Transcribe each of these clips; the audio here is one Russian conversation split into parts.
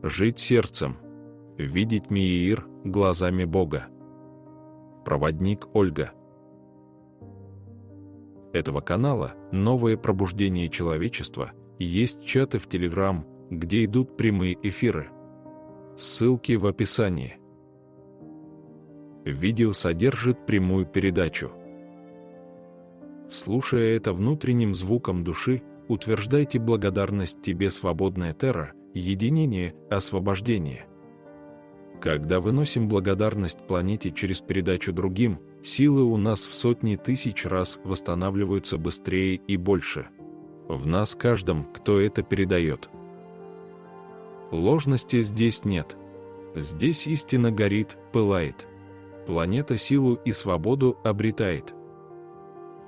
Жить сердцем. Видеть Миир глазами Бога. Проводник Ольга. Этого канала «Новое пробуждение человечества» есть чаты в Telegram, где идут прямые эфиры. Ссылки в описании. Видео содержит прямую передачу. Слушая это внутренним звуком души, утверждайте благодарность тебе, свободная Терра, единение, освобождение. Когда выносим благодарность планете через передачу другим, силы у нас в сотни тысяч раз восстанавливаются быстрее и больше. В нас каждом, кто это передает. Ложности здесь нет. Здесь истина горит, пылает. Планета силу и свободу обретает.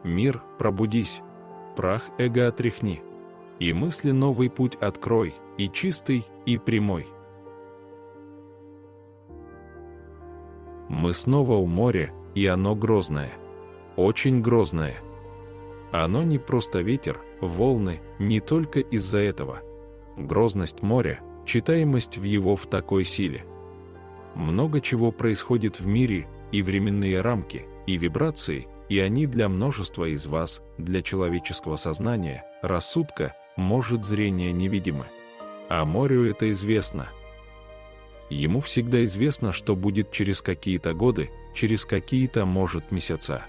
Мир, пробудись, прах эго отряхни, и мысли новый путь открой, и чистый, и прямой. Мы снова у моря, и оно грозное. Очень грозное. Оно не просто ветер, волны, не только из-за этого. Грозность моря, читаемость в его в такой силе. Много чего происходит в мире, и временные рамки, и вибрации, и они для множества из вас, для человеческого сознания, рассудка, может, зрение невидимы. А морю это известно. Ему всегда известно, что будет через какие-то годы, через какие-то, может, месяца.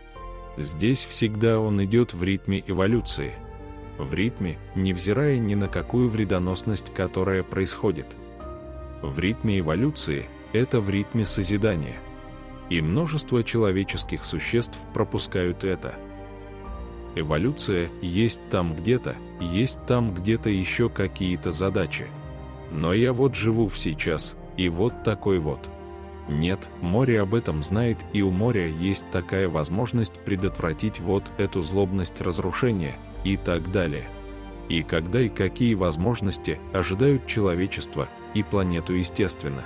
Здесь всегда он идет в ритме эволюции. В ритме, невзирая ни на какую вредоносность, которая происходит. В ритме эволюции – это в ритме созидания. И множество человеческих существ пропускают это. Эволюция есть там где-то еще какие-то задачи. Но я вот живу в сейчас, и вот такой вот. Нет, море об этом знает, и у моря есть такая возможность предотвратить вот эту злобность разрушения, и так далее. И когда и какие возможности ожидают человечество и планету, естественно.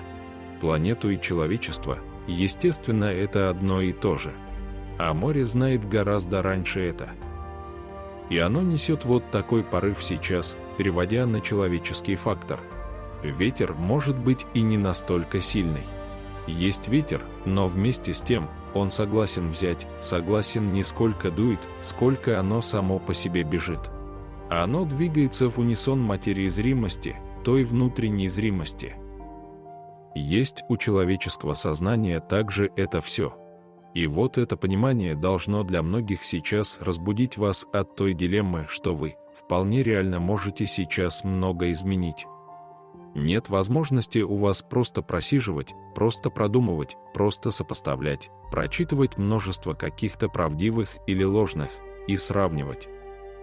Планету и человечество, естественно, это одно и то же. А море знает гораздо раньше это. И оно несет вот такой порыв сейчас, переводя на человеческий фактор. Ветер может быть и не настолько сильный. Есть ветер, но вместе с тем он согласен взять, согласен не сколько дует, сколько оно само по себе бежит. А оно двигается в унисон материи зримости, той внутренней зримости. Есть у человеческого сознания также это все. И вот это понимание должно для многих сейчас разбудить вас от той дилеммы, что вы вполне реально можете сейчас много изменить. Нет возможности у вас просто просиживать, просто продумывать, просто сопоставлять, прочитывать множество каких-то правдивых или ложных и сравнивать.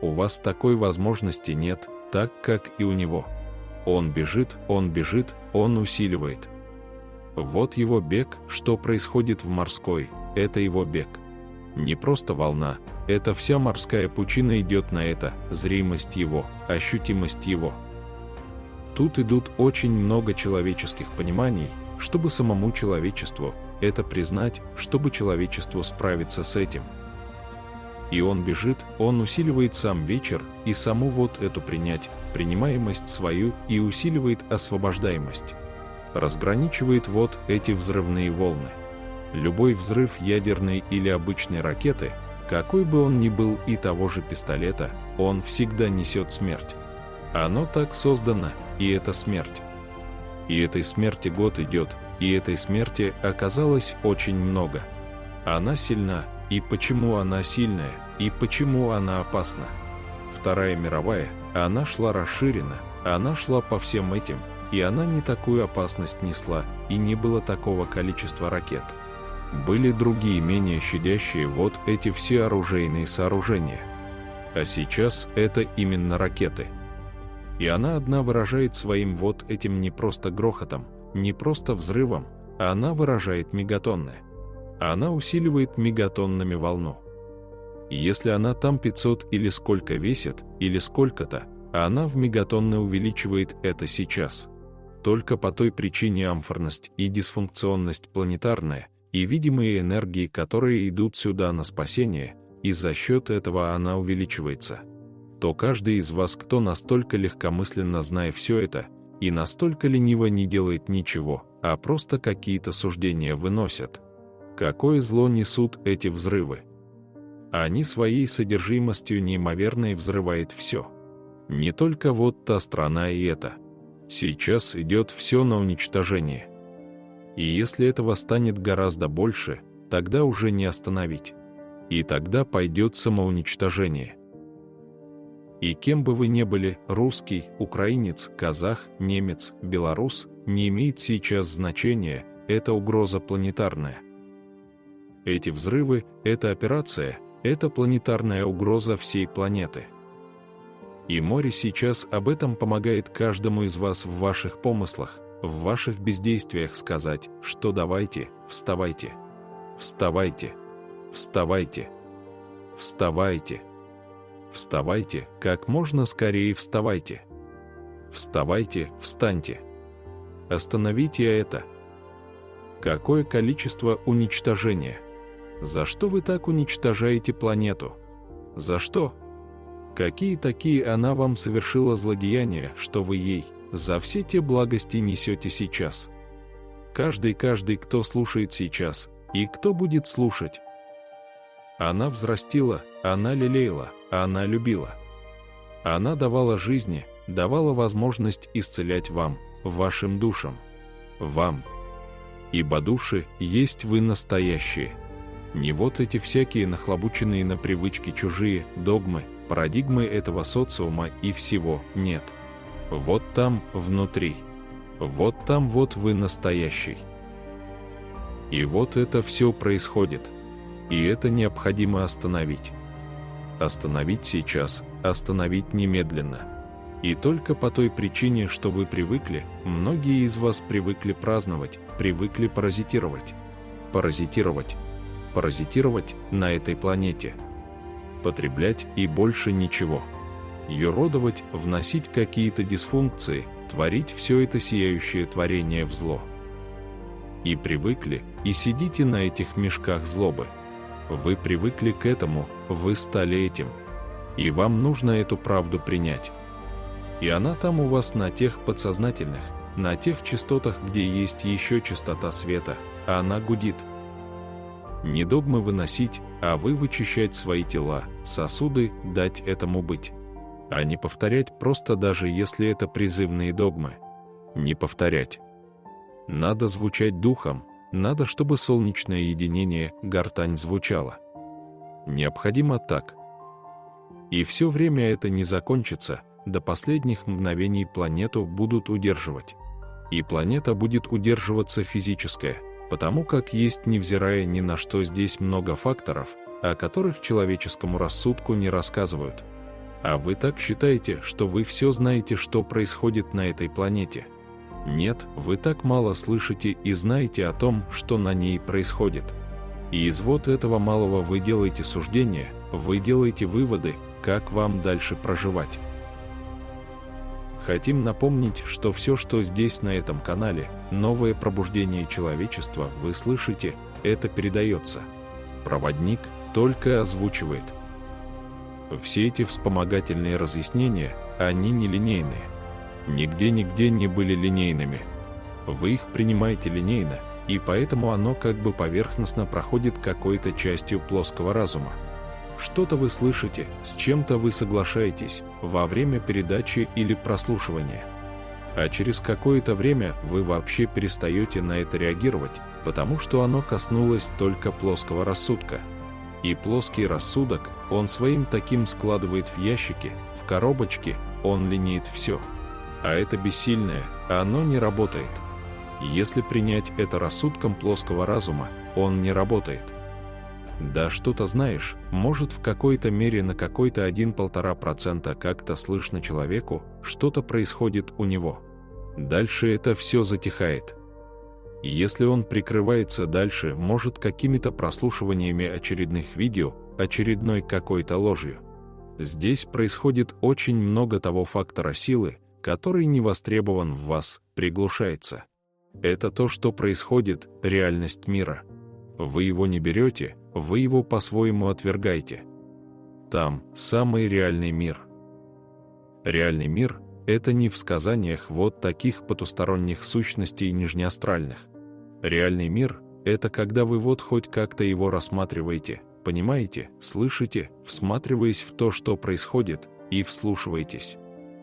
У вас такой возможности нет, так как и у него. Он бежит, он усиливает. Вот его бег, что происходит в морской, это его бег. Не просто волна, это вся морская пучина идет на это, зримость его, ощутимость его. Тут идут очень много человеческих пониманий, чтобы самому человечеству это признать, чтобы человечеству справиться с этим. И он бежит, он усиливает сам вечер и саму вот эту принимаемость свою и усиливает освобождаемость. Разграничивает вот эти взрывные волны. Любой взрыв ядерной или обычной ракеты, какой бы он ни был и того же пистолета, он всегда несет смерть. Оно так создано, и это смерть. И этой смерти год идет, и этой смерти оказалось очень много. Она сильна, и почему она сильная, и почему она опасна. Вторая мировая, она шла расширенно, она шла по всем этим, и она не такую опасность несла, и не было такого количества ракет. Были другие, менее щадящие вот эти все оружейные сооружения. А сейчас это именно ракеты. И она одна выражает своим вот этим не просто грохотом, не просто взрывом, а она выражает мегатонны. Она усиливает мегатоннами волну. И если она там 500 или сколько весит, или сколько-то, а она в мегатонны увеличивает это сейчас. Только по той причине аморфность и дисфункционность планетарная, и видимые энергии, которые идут сюда на спасение, и за счет этого она увеличивается. То каждый из вас, кто настолько легкомысленно, зная все это, и настолько лениво не делает ничего, а просто какие-то суждения выносят. Какое зло несут эти взрывы? Они своей содержимостью неимоверной взрывает все. Не только вот та страна и это. Сейчас идет все на уничтожение. И если этого станет гораздо больше, тогда уже не остановить. И тогда пойдет самоуничтожение. И кем бы вы ни были, русский, украинец, казах, немец, белорус, не имеет сейчас значения, это угроза планетарная. Эти взрывы, эта операция, это планетарная угроза всей планеты. И море сейчас об этом помогает каждому из вас в ваших помыслах, в ваших бездействиях сказать, что давайте, вставайте, вставайте, вставайте, вставайте, вставайте, как можно скорее вставайте. Вставайте, встаньте. Остановите это. Какое количество уничтожения? За что вы так уничтожаете планету? За что? Какие такие она вам совершила злодеяния, что вы ей за все те благости несете сейчас? Каждый, кто слушает сейчас, и кто будет слушать. Она взрастила, она лелеяла, она любила. Она давала жизни, давала возможность исцелять вам, вашим душам. Вам. Ибо души есть вы настоящие. Не вот эти всякие нахлобученные на привычки чужие догмы, парадигмы этого социума и всего нет. Вот там, внутри. Вот там вот вы настоящий. И вот это все происходит. И это необходимо остановить. Остановить сейчас, остановить немедленно. И только по той причине, что вы привыкли, многие из вас привыкли праздновать, привыкли паразитировать. Паразитировать. Паразитировать на этой планете. Потреблять и больше ничего. Юродовать, вносить какие-то дисфункции, творить все это сияющее творение в зло. И привыкли, и сидите на этих мешках злобы. Вы привыкли к этому, вы стали этим. И вам нужно эту правду принять. И она там у вас на тех подсознательных, на тех частотах, где есть еще частота света, а она гудит. Не догмы выносить, а вы вычищать свои тела, сосуды, дать этому быть. А не повторять просто даже если это призывные догмы. Не повторять. Надо звучать духом, надо, чтобы солнечное единение, гортань звучала. Необходимо так. И все время это не закончится, до последних мгновений планету будут удерживать. И планета будет удерживаться физическая, потому как есть, невзирая ни на что, здесь много факторов, о которых человеческому рассудку не рассказывают. А вы так считаете, что вы все знаете, что происходит на этой планете? Нет, вы так мало слышите и знаете о том, что на ней происходит. И из вот этого малого вы делаете суждения, вы делаете выводы, как вам дальше проживать. Хотим напомнить, что все, что здесь на этом канале, новое пробуждение человечества, вы слышите, это передается. Проводник только озвучивает. Все эти вспомогательные разъяснения, они нелинейные. Нигде не были линейными. Вы их принимаете линейно, и поэтому оно как бы поверхностно проходит какой-то частью плоского разума. Что-то вы слышите, с чем-то вы соглашаетесь во время передачи или прослушивания. А через какое-то время вы вообще перестаете на это реагировать, потому что оно коснулось только плоского рассудка. И плоский рассудок, он своим таким складывает в ящики, в коробочки, он линеет все. А это бессильное, оно не работает. Если принять это рассудком плоского разума, он не работает. Да, что-то знаешь, может в какой-то мере на какой-то 1–1,5% как-то слышно человеку, что-то происходит у него. Дальше это все затихает. И если он прикрывается дальше, может, какими-то прослушиваниями очередных видео, очередной какой-то ложью. Здесь происходит очень много того фактора силы, который не востребован в вас, приглушается. Это то, что происходит, реальность мира. Вы его не берете, вы его по-своему отвергаете. Там самый реальный мир. Реальный мир – это не в сказаниях вот таких потусторонних сущностей нижнеастральных. Реальный мир — это когда вы вот хоть как-то его рассматриваете, понимаете, слышите, всматриваясь в то, что происходит, и вслушиваетесь.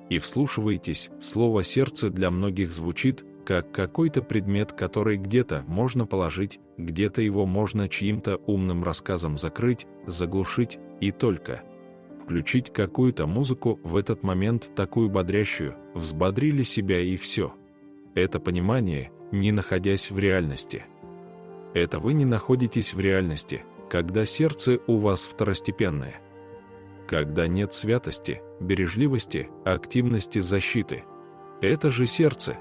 И вслушиваетесь, слово «сердце» для многих звучит как какой-то предмет, который где-то можно положить, где-то его можно чьим-то умным рассказом закрыть, заглушить, и только включить какую-то музыку в этот момент такую бодрящую, взбодрили себя и все. Это понимание, не находясь в реальности. Это вы не находитесь в реальности, когда сердце у вас второстепенное. Когда нет святости, бережливости, активности, защиты. Это же сердце.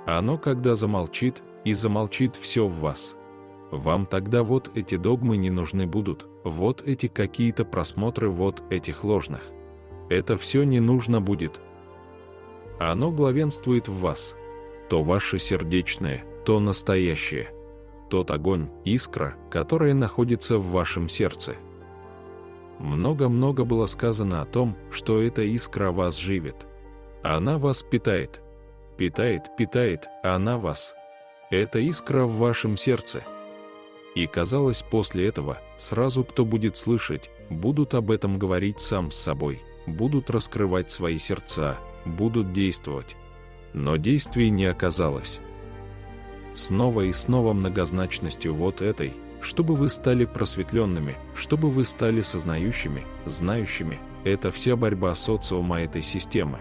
Оно когда замолчит, и замолчит все в вас. Вам тогда вот эти догмы не нужны будут, вот эти какие-то просмотры вот этих ложных. Это все не нужно будет. Оно главенствует в вас. То ваше сердечное, то настоящее. Тот огонь, искра, которая находится в вашем сердце. Много-много было сказано о том, что эта искра вас живет. Она вас питает. Питает, она вас. Это искра в вашем сердце. И казалось, после этого сразу кто будет слышать, будут об этом говорить сам с собой, будут раскрывать свои сердца, будут действовать. Но действий не оказалось. Снова и снова многозначностью вот этой, чтобы вы стали просветленными, чтобы вы стали сознающими, знающими, это вся борьба социума этой системы.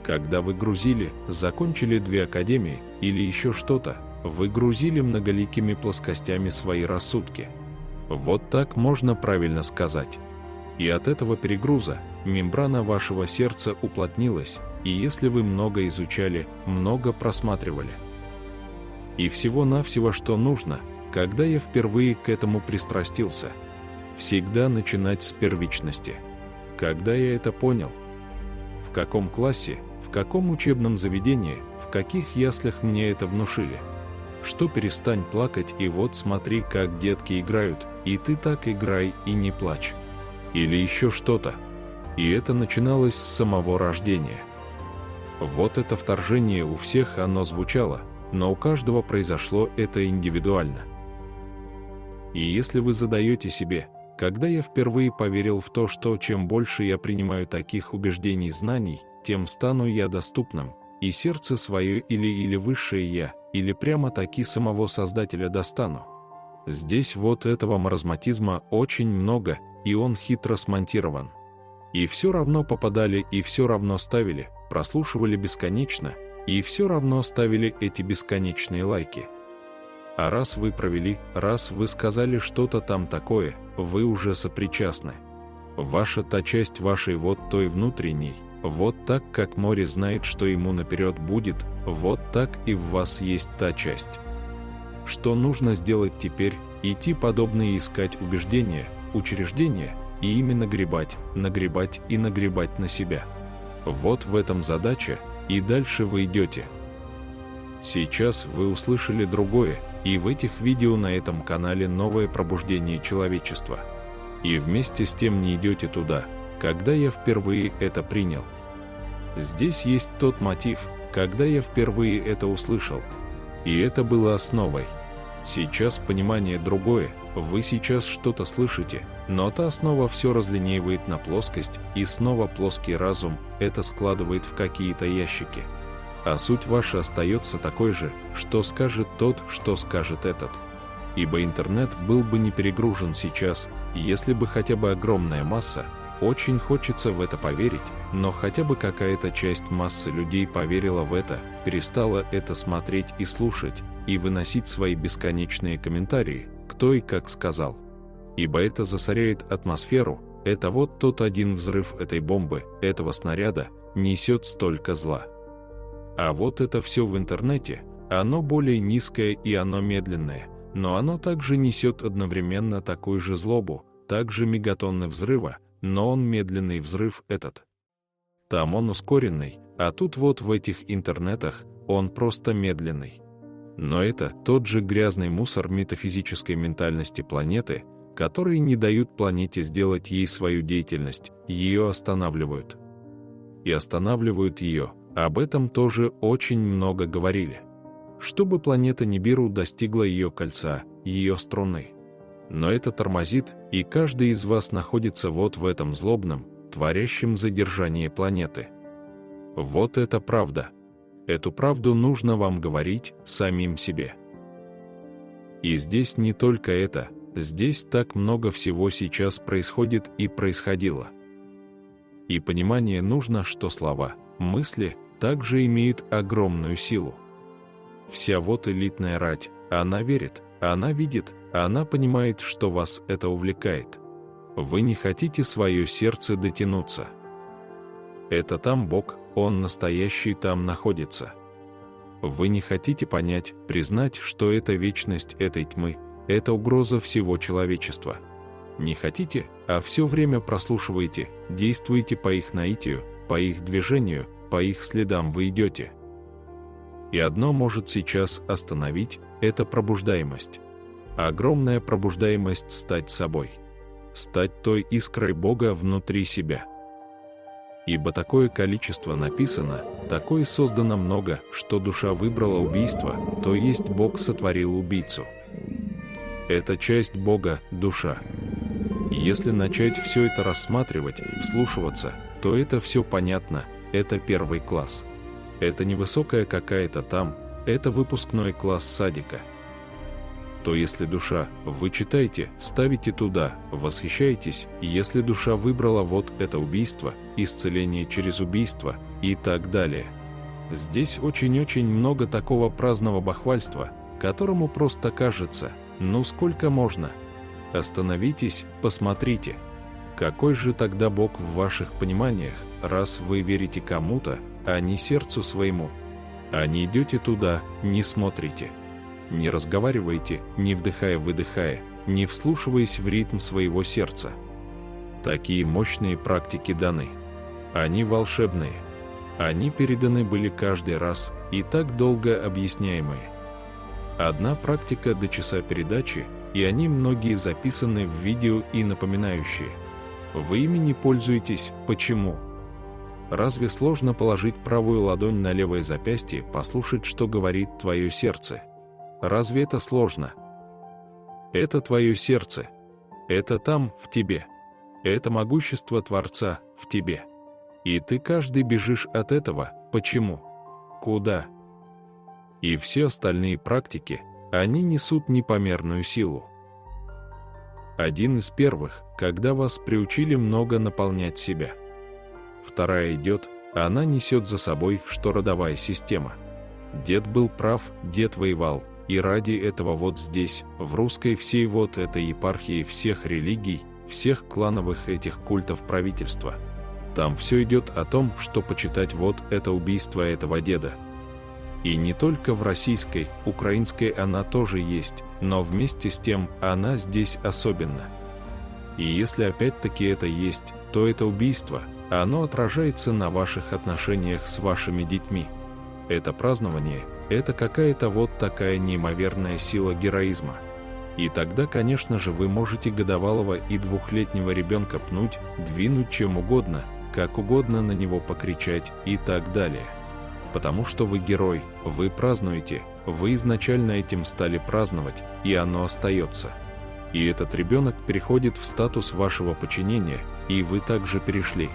Когда вы грузили, закончили 2 академии или еще что-то, вы грузили многоликими плоскостями свои рассудки. Вот так можно правильно сказать. И от этого перегруза мембрана вашего сердца уплотнилась, и если вы много изучали, много просматривали. И всего-навсего, что нужно, когда я впервые к этому пристрастился, всегда начинать с первичности. Когда я это понял, в каком классе, в каком учебном заведении, в каких яслях мне это внушили, что перестань плакать и вот смотри, как детки играют, и ты так играй и не плачь. Или еще что-то. И это начиналось с самого рождения. Вот это вторжение у всех оно звучало, но у каждого произошло это индивидуально. И если вы задаете себе, когда я впервые поверил в то, что чем больше я принимаю таких убеждений и знаний, тем стану я доступным, и сердце свое или высшее я, или прямо-таки самого Создателя достану. Здесь вот этого маразматизма очень много, и он хитро смонтирован. И все равно попадали, и все равно ставили, прослушивали бесконечно, и все равно ставили эти бесконечные лайки. А раз вы провели, раз вы сказали что-то там такое, вы уже сопричастны. Ваша та часть вашей вот той внутренней, вот так как море знает, что ему наперед будет, вот так и в вас есть та часть. Что нужно сделать теперь? Идти подобные искать убеждения, учреждения, и именно нагребать и нагребать на себя. Вот в этом задача, и дальше вы идете. Сейчас вы услышали другое, и в этих видео на этом канале новое пробуждение человечества. И вместе с тем не идете туда, когда я впервые это принял. Здесь есть тот мотив, когда я впервые это услышал. И это было основой. Сейчас понимание другое, вы сейчас что-то слышите, но та основа все разлинеивает на плоскость, и снова плоский разум это складывает в какие-то ящики. А суть ваша остается такой же, что скажет тот, что скажет этот. Ибо интернет был бы не перегружен сейчас, если бы хотя бы огромная масса, очень хочется в это поверить, но хотя бы какая-то часть массы людей поверила в это, перестала это смотреть и слушать, и выносить свои бесконечные комментарии, кто и как сказал. Ибо это засоряет атмосферу, это вот тот один взрыв этой бомбы, этого снаряда, несет столько зла. А вот это все в интернете, оно более низкое и оно медленное, но оно также несет одновременно такую же злобу, также мегатонны взрыва, но он медленный взрыв этот. Там он ускоренный, а тут вот в этих интернетах он просто медленный. Но это тот же грязный мусор метафизической ментальности планеты, которые не дают планете сделать ей свою деятельность, ее останавливают. И останавливают ее, Об этом тоже очень много говорили. Чтобы планета Нибиру достигла ее кольца, ее струны. Но это тормозит, и каждый из вас находится вот в этом злобном, творящем задержании планеты. Вот это правда. Эту правду нужно вам говорить самим себе. И здесь не только это, здесь так много всего сейчас происходит и происходило. И понимание нужно, что слова, мысли также имеют огромную силу. Вся вот элитная рать, она верит, она видит, она понимает, что вас это увлекает. Вы не хотите свое сердце дотянуться. Это там Бог, Он настоящий там находится. Вы не хотите понять, признать, что это вечность этой тьмы, это угроза всего человечества. Не хотите, а все время прослушиваете, действуете по их наитию, по их движению, по их следам вы идете. И одно может сейчас остановить – это пробуждаемость. Огромная пробуждаемость стать собой. Стать той искрой Бога внутри себя. Ибо такое количество написано, такое создано много, что душа выбрала убийство, то есть Бог сотворил убийцу. Это часть Бога, душа. Если начать все это рассматривать, вслушиваться, то это все понятно, это первый класс. Это не высокая какая-то там, это выпускной класс садика. То если душа, вы читаете, ставите туда, восхищаетесь, и если душа выбрала вот это убийство, исцеление через убийство и так далее. Здесь очень-очень много такого праздного бахвальства, которому просто кажется, ну сколько можно? Остановитесь, посмотрите. Какой же тогда Бог в ваших пониманиях, раз вы верите кому-то, а не сердцу своему? А не идете туда, не смотрите. Не разговаривайте, не вдыхая-выдыхая, не вслушиваясь в ритм своего сердца. Такие мощные практики даны. Они волшебные. Они переданы были каждый раз и так долго объясняемые. Одна практика до часа передачи, и они многие записаны в видео и напоминающие. Вы ими не пользуетесь, почему? Разве сложно положить правую ладонь на левое запястье, послушать, что говорит твое сердце? Разве это сложно? Это твое сердце. Это там, в тебе. Это могущество Творца в тебе. И ты каждый бежишь от этого. Почему? Куда? И все остальные практики, они несут непомерную силу. Один из первых, когда вас приучили много наполнять себя. Вторая идет, она несет за собой, что родовая система. Дед был прав, дед воевал. И ради этого вот здесь, в русской всей вот этой епархии всех религий, всех клановых этих культов правительства. Там все идет о том, что почитать вот это убийство этого деда. И не только в российской, украинской она тоже есть, но вместе с тем она здесь особенно. И если опять-таки это есть, то это убийство, оно отражается на ваших отношениях с вашими детьми. Это празднование, это какая-то вот такая неимоверная сила героизма. И тогда, конечно же, вы можете годовалого и двухлетнего ребенка пнуть, двинуть чем угодно, как угодно на него покричать и так далее. Потому что вы герой, вы празднуете, вы изначально этим стали праздновать, и оно остается. И этот ребенок переходит в статус вашего подчинения, и вы также перешли.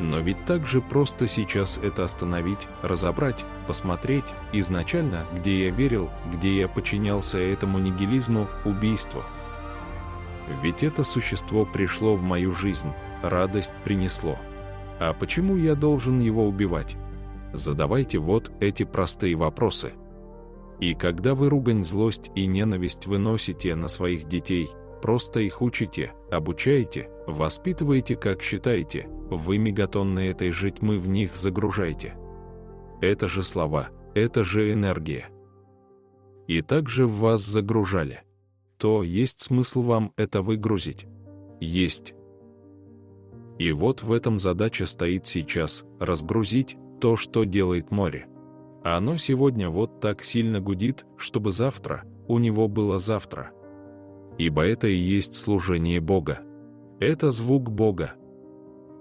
Но ведь так же просто сейчас это остановить, разобрать, посмотреть, изначально, где я верил, где я подчинялся этому нигилизму, убийству. Ведь это существо пришло в мою жизнь, радость принесло. А почему я должен его убивать? Задавайте вот эти простые вопросы. И когда вы ругань, злость и ненависть выносите на своих детей, просто их учите, обучаете, воспитываете, как считаете, вы мегатонны этой же тьмы в них загружаете. Это же слова, это же энергия. И также в вас загружали. То есть смысл вам это выгрузить? Есть. И вот в этом задача стоит сейчас – разгрузить то, что делает море. Оно сегодня вот так сильно гудит, чтобы завтра у него было завтра. Ибо это и есть служение Бога. Это звук Бога.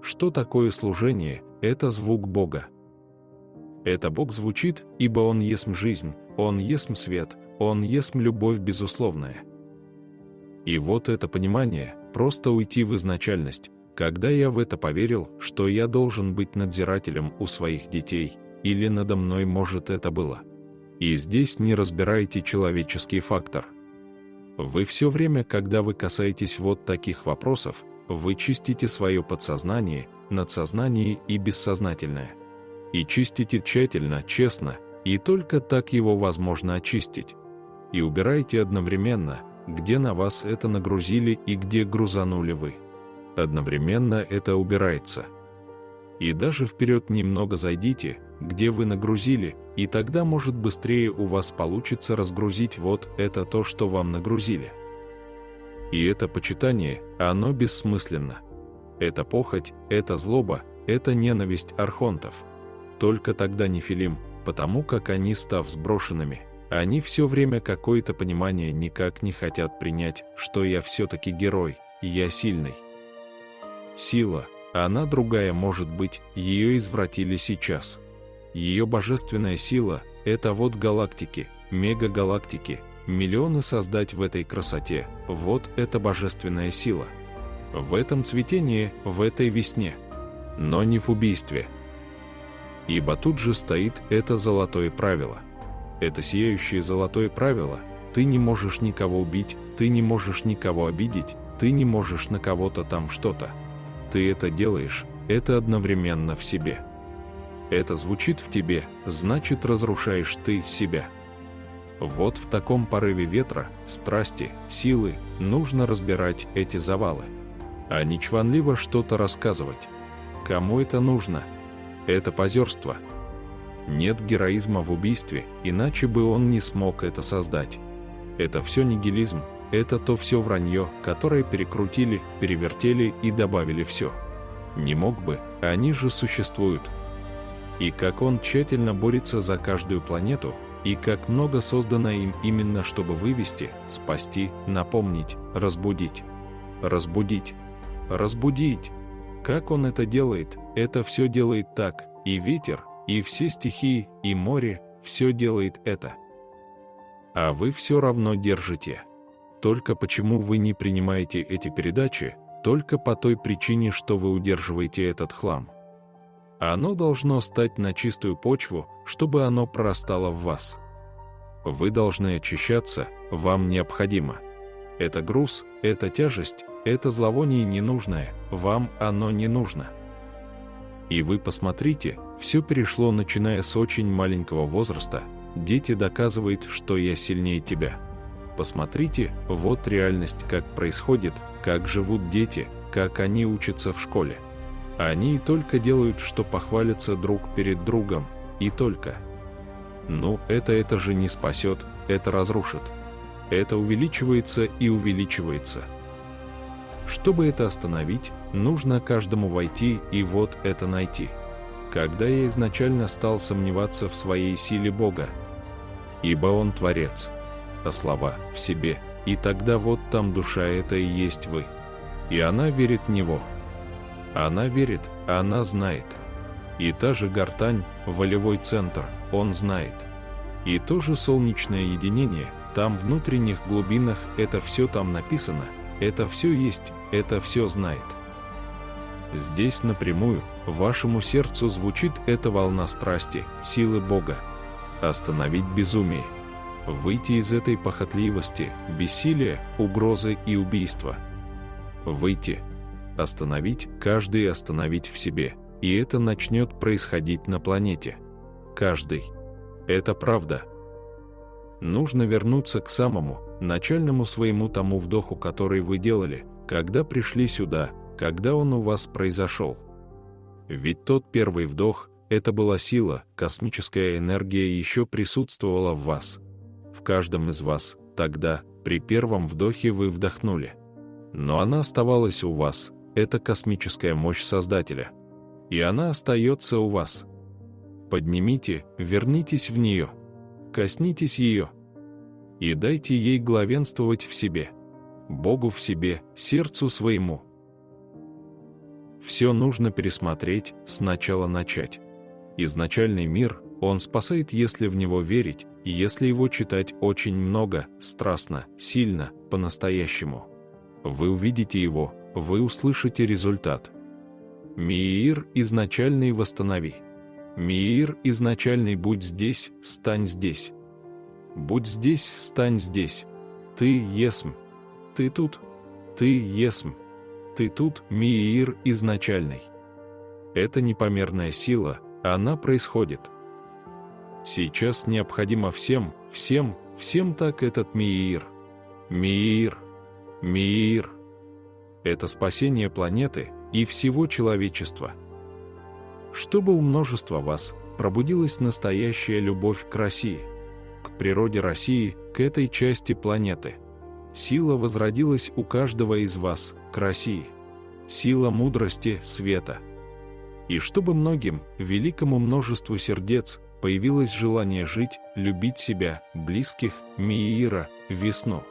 Что такое служение? Это звук Бога. Это Бог звучит, ибо Он есмь жизнь, Он есмь свет, Он есмь любовь безусловная. И вот это понимание, просто уйти в изначальность, когда я в это поверил, что я должен быть надзирателем у своих детей, или надо мной, может, это было. И здесь не разбираете человеческий фактор. Вы все время, когда вы касаетесь вот таких вопросов, вы чистите свое подсознание, надсознание и бессознательное. И чистите тщательно, честно, и только так его возможно очистить. И убираете одновременно, где на вас это нагрузили и где грузанули вы. Одновременно это убирается. И даже вперед немного зайдите, где вы нагрузили, и тогда, может, быстрее у вас получится разгрузить вот это то, что вам нагрузили. И это почитание, оно бессмысленно. Это похоть, это злоба, это ненависть архонтов. Только тогда нефилим, потому как они, став сброшенными, они все время какое-то понимание никак не хотят принять, что я все-таки герой, я сильный. Сила, она другая может быть, ее извратили сейчас. Ее божественная сила – это вот галактики, мегагалактики, миллионы создать в этой красоте, вот это божественная сила. В этом цветении, в этой весне. Но не в убийстве. Ибо тут же стоит это золотое правило. Это сияющее золотое правило: ты не можешь никого убить, ты не можешь никого обидеть, ты не можешь на кого-то там что-то. Ты это делаешь, это одновременно в себе. Это звучит в тебе, значит, разрушаешь ты себя. Вот в таком порыве ветра, страсти, силы нужно разбирать эти завалы. А не чванливо что-то рассказывать. Кому это нужно? Это позерство. Нет героизма в убийстве, иначе бы он не смог это создать. Это все нигилизм, это то все вранье, которое перекрутили, перевертели и добавили все. Не мог бы, они же существуют. И как он тщательно борется за каждую планету, и как много создано им именно чтобы вывести, спасти, напомнить, разбудить. Разбудить. Разбудить. Как он это делает? Это все делает так, и ветер, и все стихии, и море, все делает это. А вы все равно держите. Только почему вы не принимаете эти передачи? Только по той причине, что вы удерживаете этот хлам. Оно должно стать на чистую почву, чтобы оно прорастало в вас. Вы должны очищаться, вам необходимо. Это груз, это тяжесть, это зловоние ненужное, вам оно не нужно. И вы посмотрите, все перешло, начиная с очень маленького возраста. Дети доказывают, что я сильнее тебя. Посмотрите, вот реальность, как происходит, как живут дети, как они учатся в школе. Они и только делают, что похвалятся друг перед другом, и только. Ну, это же не спасет, это разрушит. Это увеличивается и увеличивается. Чтобы это остановить, нужно каждому войти и вот это найти. Когда я изначально стал сомневаться в своей силе Бога, ибо Он Творец, а слова в себе, и тогда вот там душа это и есть вы. И она верит в Него. Она верит, она знает. И та же гортань, волевой центр, он знает. И то же солнечное единение, там в внутренних глубинах это все там написано, это все есть, это все знает. Здесь напрямую, вашему сердцу звучит эта волна страсти, силы Бога. Остановить безумие. Выйти из этой похотливости, бессилия, угрозы и убийства. Выйти. Остановить, каждый остановить в себе, и это начнет происходить на планете. Каждый. Это правда. Нужно вернуться к самому, начальному своему тому вдоху, который вы делали, когда пришли сюда, когда он у вас произошел. Ведь тот первый вдох, это была сила, космическая энергия еще присутствовала в вас. В каждом из вас, тогда, при первом вдохе вы вдохнули. Но она оставалась у вас. Это космическая мощь Создателя. И она остается у вас. Поднимите, вернитесь в нее. Коснитесь ее. И дайте ей главенствовать в себе. Богу в себе, сердцу своему. Все нужно пересмотреть, сначала начать. Изначальный мир, Он спасает, если в него верить, и если его читать очень много, страстно, сильно, по-настоящему. Вы увидите его, вы услышите результат. Меир изначальный восстанови. Меир изначальный будь здесь, стань здесь. Будь здесь, стань здесь. Ты есмь. Ты тут. Ты есмь. Ты тут, Меир изначальный. Это непомерная сила, она происходит. Сейчас необходимо всем так этот Меир. Меир. Меир. Это спасение планеты и всего человечества. Чтобы у множества вас пробудилась настоящая любовь к России, к природе России, к этой части планеты. Сила возродилась у каждого из вас к России. Сила мудрости, света. И чтобы многим, великому множеству сердец, появилось желание жить, любить себя, близких, Меира, весну.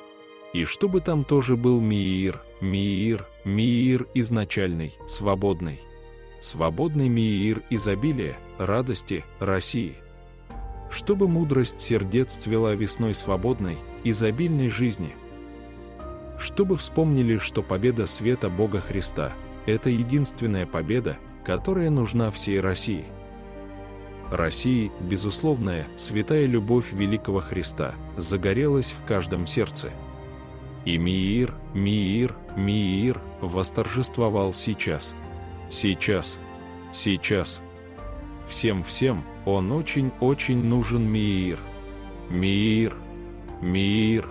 И чтобы там тоже был Меир, Меир, Меир изначальный, свободный. Свободный Меир изобилия, радости, России. Чтобы мудрость сердец цвела весной свободной, изобильной жизни. Чтобы вспомнили, что победа света Бога Христа – это единственная победа, которая нужна всей России. России, безусловная, святая любовь великого Христа, загорелась в каждом сердце. И Меир, Меир, Меир восторжествовал сейчас. Сейчас. Сейчас. Всем он очень нужен Меир. Меир. Меир.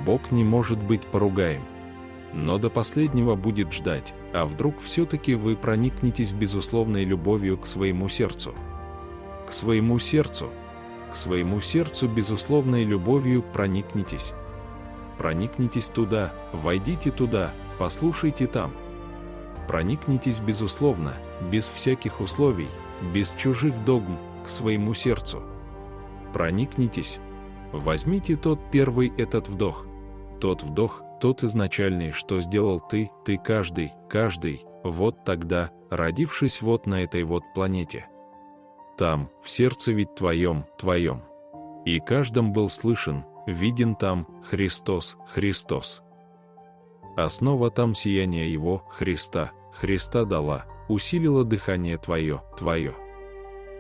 Бог не может быть поругаем. Но до последнего будет ждать, а вдруг все-таки вы проникнетесь безусловной любовью к своему сердцу. К своему сердцу. К своему сердцу безусловной любовью проникнитесь. Проникнитесь туда, войдите туда, послушайте там. Проникнитесь безусловно, без всяких условий, без чужих догм, к своему сердцу. Проникнитесь. Возьмите тот первый этот вдох. Тот вдох, тот изначальный, что сделал ты каждый, вот тогда, родившись вот на этой вот планете. Там, в сердце ведь твоем. И каждым был слышен, виден там Христос. Основа там сияния Его, Христа дала, усилила дыхание твое.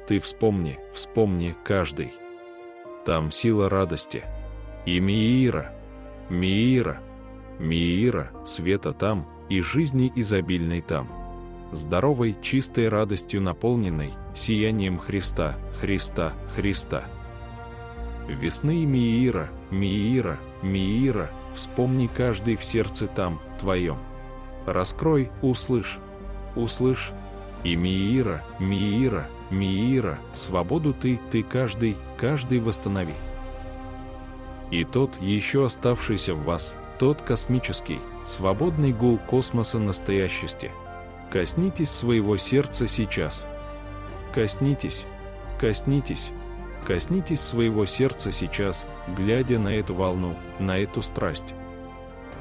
Ты вспомни, каждый. Там сила радости. И Меира, света там, и жизни изобильной там. Здоровой, чистой радостью наполненной, сиянием Христа. Весны Меира, вспомни каждый в сердце там, твоем. Раскрой, услышь. И Меира, свободу ты каждый восстанови. И тот еще оставшийся в вас, тот космический, свободный гул космоса настоящести. Коснитесь своего сердца сейчас. Коснитесь своего сердца сейчас, глядя на эту волну, на эту страсть.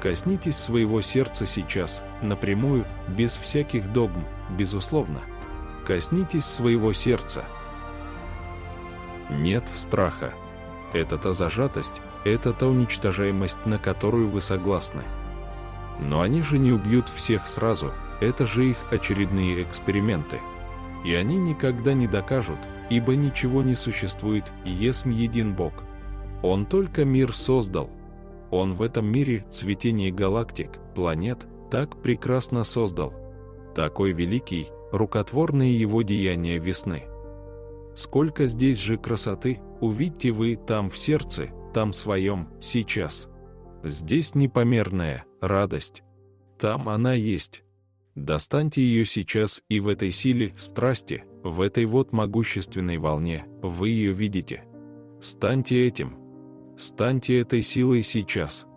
Коснитесь своего сердца сейчас, напрямую, без всяких догм, безусловно. Коснитесь своего сердца. Нет страха. Это та зажатость, это та уничтожаемость, на которую вы согласны. Но они же не убьют всех сразу, это же их очередные эксперименты. И они никогда не докажут, ибо ничего не существует, есмь един Бог. Он только мир создал. Он в этом мире цветение галактик, планет, так прекрасно создал. Такой великий, рукотворные его деяния весны. Сколько здесь же красоты, увидьте вы там в сердце, там своем, сейчас. Здесь непомерная радость. Там она есть. Достаньте ее сейчас, и в этой силе, страсти, в этой вот могущественной волне, вы ее видите. Станьте этим. Станьте этой силой сейчас.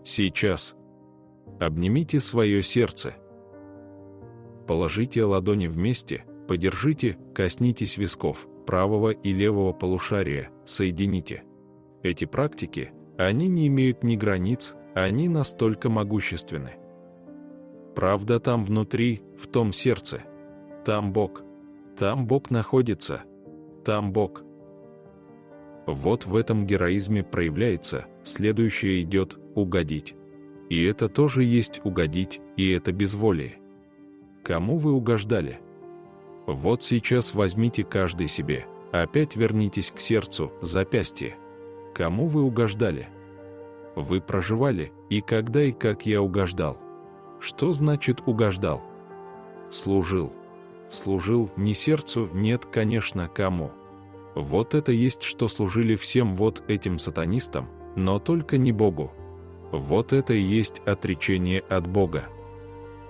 Сейчас. Обнимите свое сердце. Положите ладони вместе, подержите, коснитесь висков, правого и левого полушария, соедините. Эти практики, они не имеют ни границ, они настолько могущественны. Правда там внутри, в том сердце. Там Бог находится. там Бог. Вот в этом героизме проявляется, следующее идет угодить. И это тоже есть угодить, и это безволие. Кому вы угождали? Вот сейчас возьмите каждый себе, опять вернитесь к сердцу, запястье. Кому вы угождали? Вы проживали, и когда и как я угождал. Что значит угождал? Служил. Служил не сердцу, нет, конечно, кому. Вот это есть, что служили всем вот этим сатанистам, но только не Богу. Вот это и есть отречение от Бога.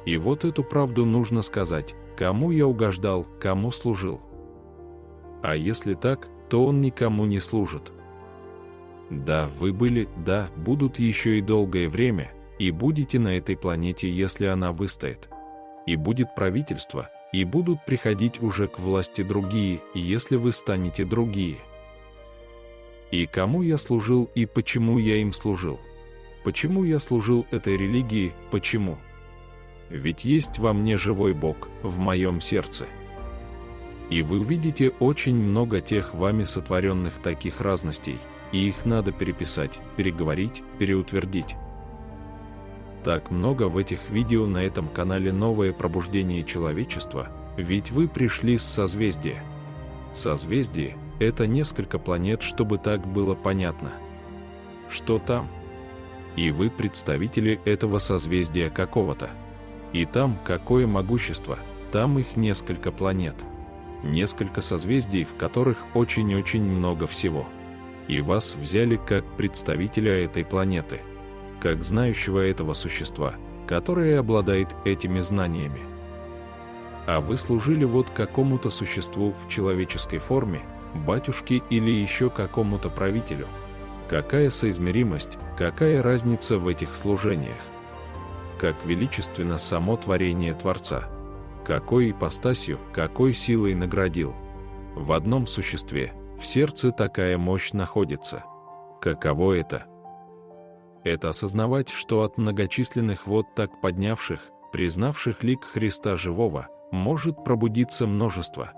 И вот эту правду нужно сказать, кому я угождал, кому служил. А если так, то он никому не служит. Да, вы были, да, будут еще и долгое время, и будете на этой планете, если она выстоит. И будет правительство, и будут приходить уже к власти другие, если вы станете другие. И кому я служил, и почему я им служил? Почему я служил этой религии, почему? Ведь есть во мне живой Бог, в моем сердце. И вы увидите очень много тех вами сотворенных таких разностей, и их надо переписать, переговорить, переутвердить. Так много в этих видео на этом канале «Новое пробуждение человечества», ведь вы пришли с созвездия. Созвездие — это несколько планет, чтобы так было понятно. Что там? И вы представители этого созвездия какого-то. И там какое могущество, там их несколько планет. Несколько созвездий, в которых очень-очень много всего. И вас взяли как представителя этой планеты, как знающего этого существа, которое обладает этими знаниями. А вы служили вот какому-то существу в человеческой форме, батюшке или еще какому-то правителю. Какая соизмеримость, какая разница в этих служениях? Как величественно само творение Творца! Какой ипостасью, какой силой наградил! В одном существе, в сердце такая мощь находится. Каково это? Это осознавать, что от многочисленных вот так поднявших, признавших лик Христа живого, может пробудиться множество.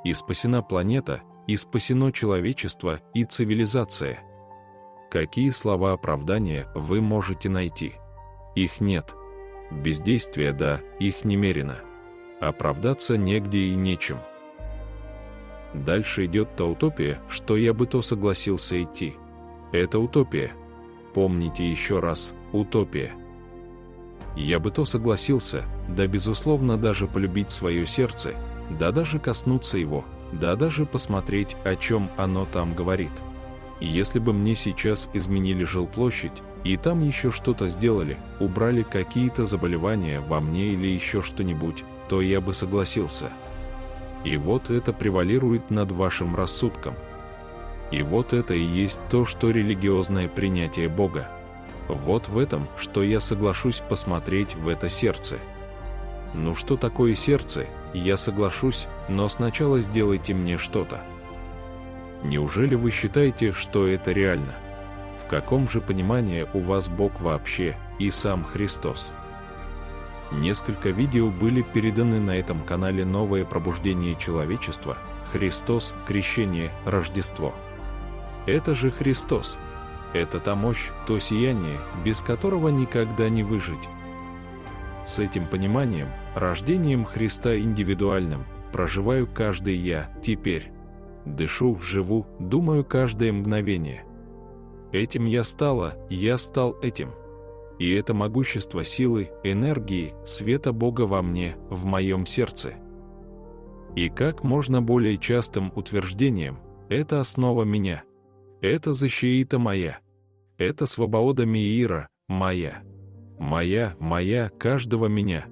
И спасена планета, и спасено человечество, и цивилизация. Какие слова оправдания вы можете найти? Их нет. Бездействие, да, их немерено. Оправдаться негде и нечем. Дальше идет та утопия, что я бы то согласился идти. Это утопия. Помните еще раз, утопия. Я бы то согласился, да безусловно даже полюбить свое сердце, да даже коснуться его, да даже посмотреть, о чем оно там говорит. И если бы мне сейчас изменили жилплощадь, и там еще что-то сделали, убрали какие-то заболевания во мне или еще что-нибудь, то я бы согласился. И вот это превалирует над вашим рассудком. И вот это и есть то, что религиозное принятие Бога. Вот в этом, что я соглашусь посмотреть в это сердце. Ну что такое сердце, я соглашусь, но сначала сделайте мне что-то. Неужели вы считаете, что это реально? В каком же понимании у вас Бог вообще и сам Христос? Несколько видео были переданы на этом канале «Новое пробуждение человечества», Христос, крещение, Рождество. Это же Христос. Это та мощь, то сияние, без которого никогда не выжить. С этим пониманием, рождением Христа индивидуальным, проживаю каждый я теперь. Дышу, живу, думаю каждое мгновение. Этим я стал этим. И это могущество силы, энергии, света Бога во мне, в моем сердце. И как можно более частым утверждением, это основа меня. Это защита моя. Это свобода Миира, моя. Моя, каждого меня.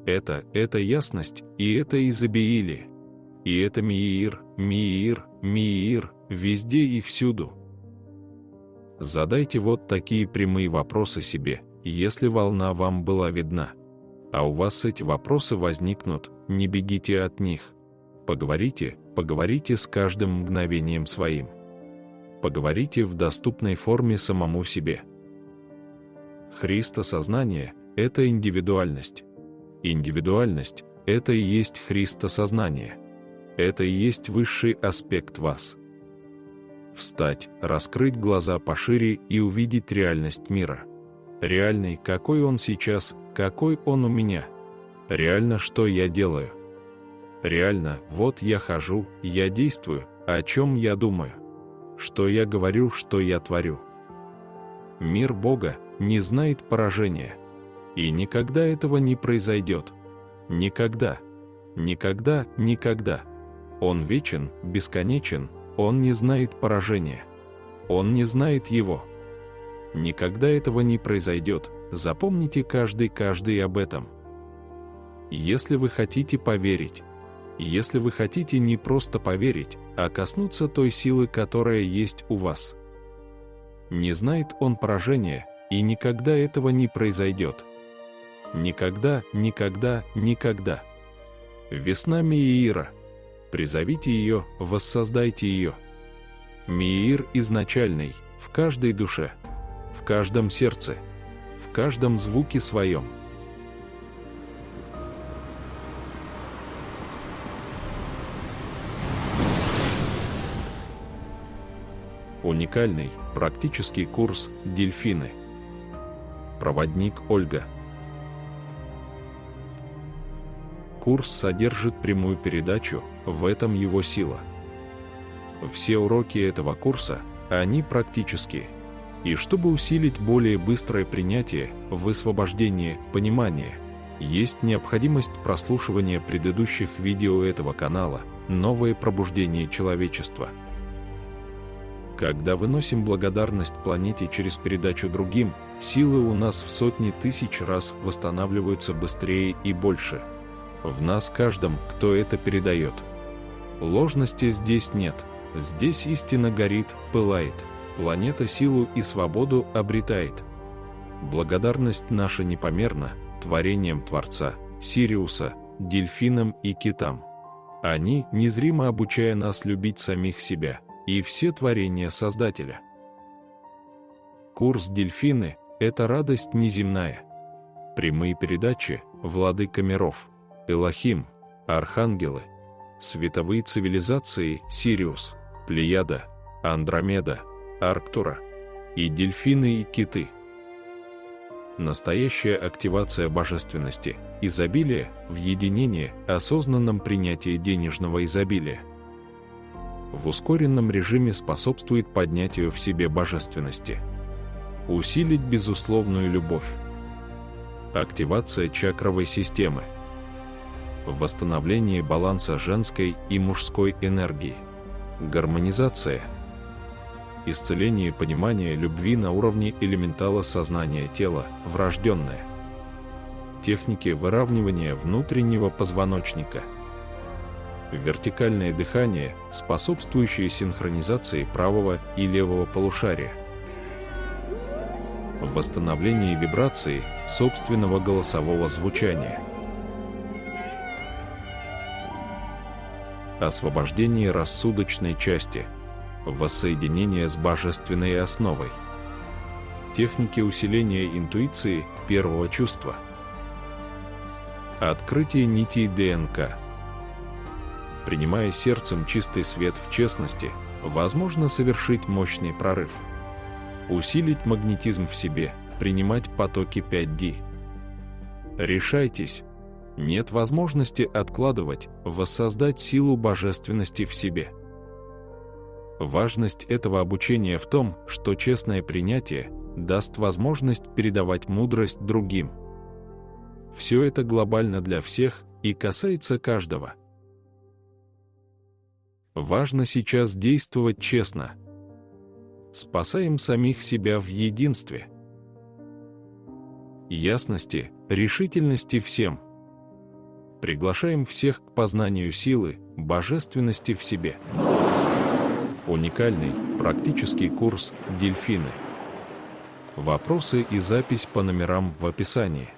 Это ясность, и это изобилие. И это Миир, везде и всюду. Задайте вот такие прямые вопросы себе, если волна вам была видна. А у вас эти вопросы возникнут, не бегите от них. Поговорите с каждым мгновением своим. Поговорите в доступной форме самому себе. Христосознание – это индивидуальность. Индивидуальность – это и есть Христосознание. Это и есть высший аспект вас. Встать, раскрыть глаза пошире и увидеть реальность мира. Реальный, какой он сейчас, какой он у меня. Реально, что я делаю. Реально, вот я хожу, я действую, о чем я думаю. Что я говорю, что я творю. Мир Бога не знает поражения. И никогда этого не произойдет. Никогда. Никогда, никогда. Он вечен, бесконечен, он не знает поражения. Он не знает его. Никогда этого не произойдет, запомните каждый об этом. Если вы хотите поверить, если вы хотите не просто поверить, а коснуться той силы, которая есть у вас. Не знает он поражения, и никогда этого не произойдет. Никогда, никогда, никогда. Весна Меира. Призовите ее, воссоздайте ее. Меир изначальный, в каждой душе, в каждом сердце, в каждом звуке своем. Уникальный, практический курс «Дельфины». Проводник Ольга. Курс содержит прямую передачу, в этом его сила. Все уроки этого курса, они практические. И чтобы усилить более быстрое принятие, высвобождение, понимание, есть необходимость прослушивания предыдущих видео этого канала «Новое пробуждение человечества». Когда выносим благодарность планете через передачу другим, силы у нас в сотни тысяч раз восстанавливаются быстрее и больше. В нас каждом, кто это передает. Ложности здесь нет, здесь истина горит, пылает, планета силу и свободу обретает. Благодарность наша непомерна творением Творца, Сириуса, дельфинам и китам. Они, незримо обучая нас любить самих себя и все творения Создателя. Курс «Дельфины» — это радость неземная. Прямые передачи «Владыка миров», Элохим, Архангелы, световые цивилизации Сириус, Плеяда, Андромеда, Арктура и дельфины и киты. Настоящая активация божественности, изобилия, в единении, осознанном принятии денежного изобилия. В ускоренном режиме способствует поднятию в себе божественности. Усилить безусловную любовь. Активация чакровой системы. Восстановление баланса женской и мужской энергии. Гармонизация. Исцеление понимания любви на уровне элементала сознания тела, врожденное. Техники выравнивания внутреннего позвоночника. Вертикальное дыхание, способствующее синхронизации правого и левого полушария. Восстановление вибрации собственного голосового звучания. Освобождение рассудочной части. Воссоединение с божественной основой. Техники усиления интуиции первого чувства. Открытие нитей ДНК. Принимая сердцем чистый свет в честности, возможно совершить мощный прорыв. Усилить магнетизм в себе, принимать потоки 5D. Решайтесь. Нет возможности откладывать, воссоздать силу божественности в себе. Важность этого обучения в том, что честное принятие даст возможность передавать мудрость другим. Все это глобально для всех и касается каждого. Важно сейчас действовать честно. Спасаем самих себя в единстве. Ясности, решительности всем. Приглашаем всех к познанию силы, божественности в себе. Уникальный, практический курс «Дельфины». Вопросы и запись по номерам в описании.